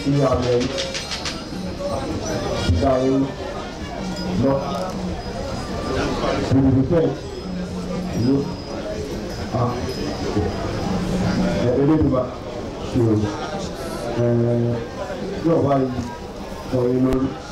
see how many dying not with the defense. Look the Oduduwa shows why for everyone.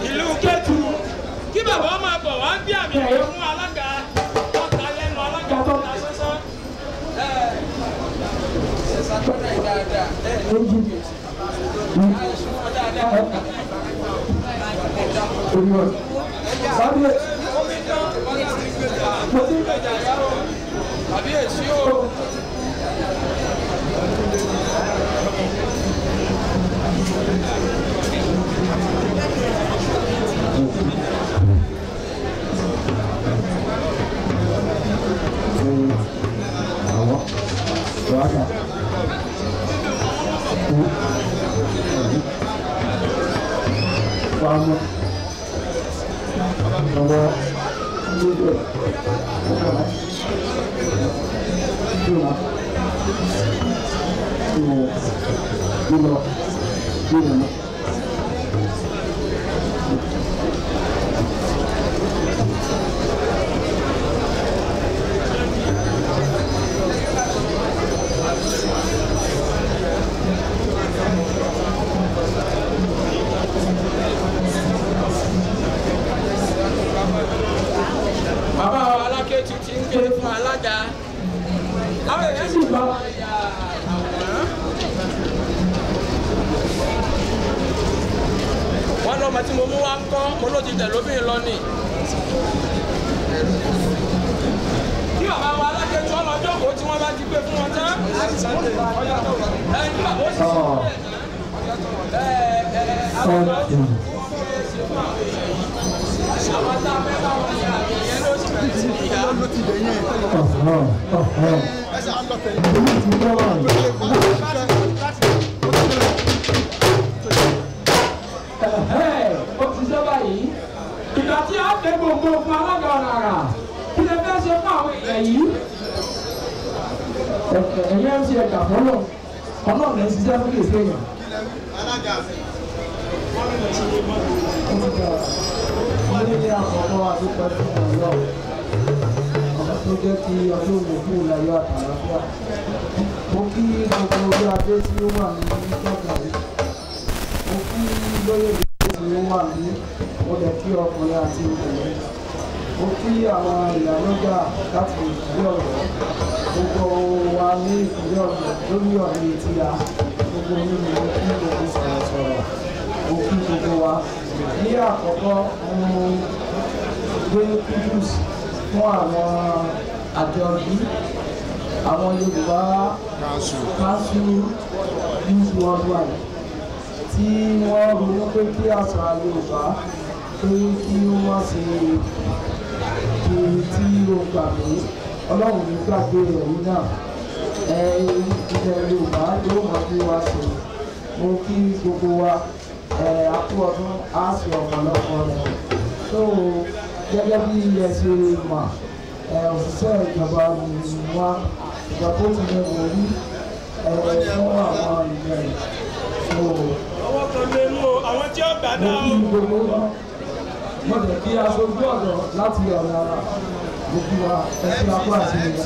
ìlú Kétu kí bàbá máa bọ̀ wá bí àmì ẹ̀yẹ fún alága ọ̀tá lẹ́nu alága tó ta sọ́sọ́. Àwọn Yoruba Council Worldwide tí wọ́n ronú pé kí àṣà Yorùbá pé kí wọ́n ṣe kí tí ó gbà pé Ọlọ́run ní gbàgbé ẹ̀rí náà ilẹ̀ Yorùbá yóò mọ̀ bí wá ṣe mo kí gbogbo wa àkú ọdún á sì ọ̀pọ̀lọpọ̀ rẹ̀ tó gẹ́gẹ́ bí ẹ ṣe mọ̀ òṣìṣẹ́ ìjọba wa ìgbà tó ti lè wò rí fún àwọn ìgbà yìí. Ọwọ́ kan lé mú àwọn tí ó gbà dá o. Mo lè kí aṣojú ọ̀dọ́ láti ọ̀nà gbogbo wa ẹ̀sìn apá àti ìgbà.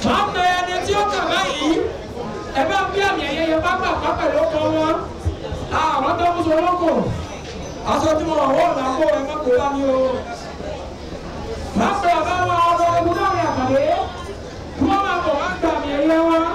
Máa ẹni tí ó kà báyìí, ẹ bá bí àmì ẹ̀yẹ yẹn bá gbà pápá ló kọ́ wọn. Àwọn tó ń sọ lóko, aṣọ tí mo wọ̀ wọ́n náà kó ẹ má kó dání o. Máa pe ọ̀gá wa ọ̀rọ̀ ẹ̀kú náà rìn àkàdé, kí wọ́n máa bọ̀ wá gbà àmì ẹ̀yẹ wọn.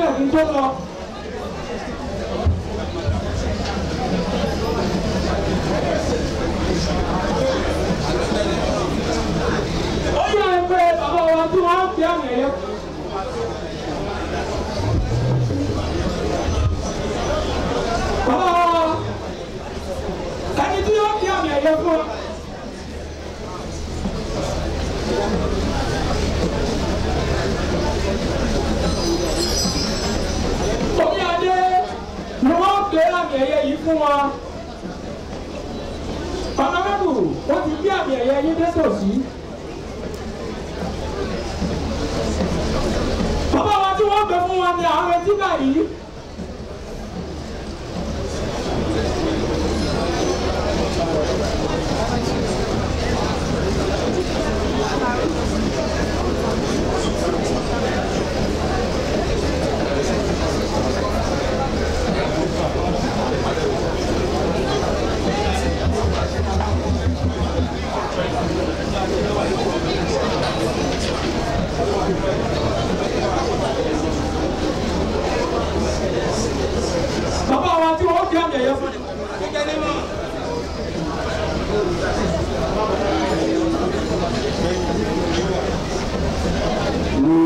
sílẹ̀ kí n tó lọ. ó yẹ pé bàbá wa tí wọ́n ń fi àmì ẹ̀yẹ. bàbá wa ẹni tí wọ́n fi àmì ẹ̀yẹ fún. Omi adé ni wọ́n gbé àmì ẹ̀yẹ yìí fún wa. Pàmòmẹ́bù wọ́n ti gbé àmì ẹ̀yẹ yìí dé tòsí. Bàbá wa tí wọ́n gbé fún wa ní àwọn etí báyìí. Bàbá wa tí wọ́n fi àmì ẹ̀yẹ fún mi. Ní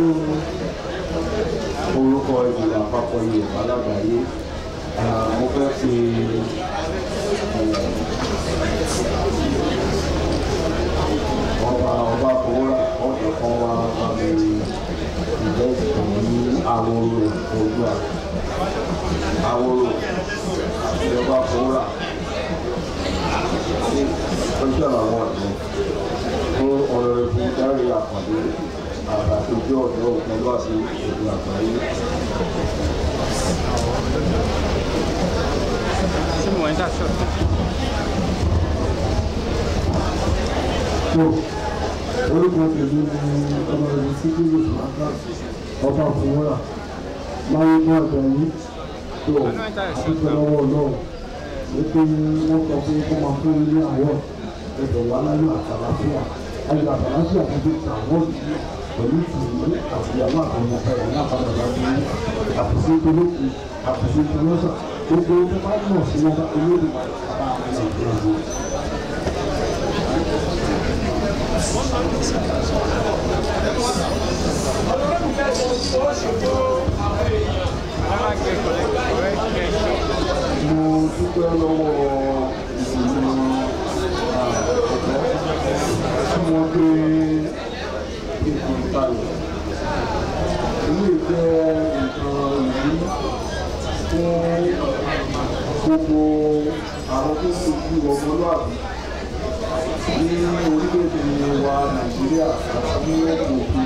orúkọ ìgbìmọ̀ àpapọ̀ Yorùbá lágbàáyé, mo fẹ́ fi ọba kòwòrà ọ̀dọ̀ kan wá àmì ìjẹ́ ìtàn ní Àwòrò Oduduwa. Àwòrò àti ọba kòwòrà ní ọjọ́ àwọn ọ̀dọ́ fún ọ̀rọ̀ ìfún dárí àpàdé àbàtòjọ́ ọ̀dọ́ òkun lọ́wọ́ sí ìlú àgbáyé. Orúkọ tèmi ni ọmọ ìlú síkírù ṣùgbọ́n ọba kòwòrà láyé ní àgbáyé tó àtúntò lọ́wọ́ ọlọ́run wípé wọ́n sọ pé kó máa fún ilé àwọn ẹ̀dọ̀ wà láyé àtàlàfíà ayé àtàlàfíà tó ti tà wọ́n yìí pẹ̀lú ìtìlú àti àwọn àtàwọn ọ̀pẹ̀rẹ̀ ní àpàdàdà ní àpèsè ìtòlókù àpèsè ìtòlósà gbogbo tó bá mọ̀ sí wọn olóòdù àbá àwọn ìgbìyànjú. Mo dúpẹ́ lọ́wọ́ ìgbìmọ̀ tí wọ́n gbé ètò ìtàlẹ̀. Ilé jẹ́ nǹkan ìlú fún gbogbo àwọn tó ṣojú ọmọlúwàbí ní orílẹ̀-èdè wa Nàìjíríà àti ní ẹ̀kọ́ òkè.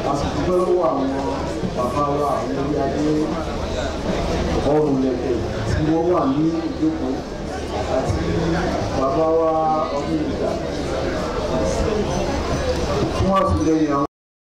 A sì dúpẹ́ lọ́wọ́ àwọn bàbá wa àwọn orí adé ọrùn lẹ̀kẹ̀ tí wọ́n wà ní ìjókòó àti bàbá wa ọdún ìgbà fún àtìlẹ́yìn àwọn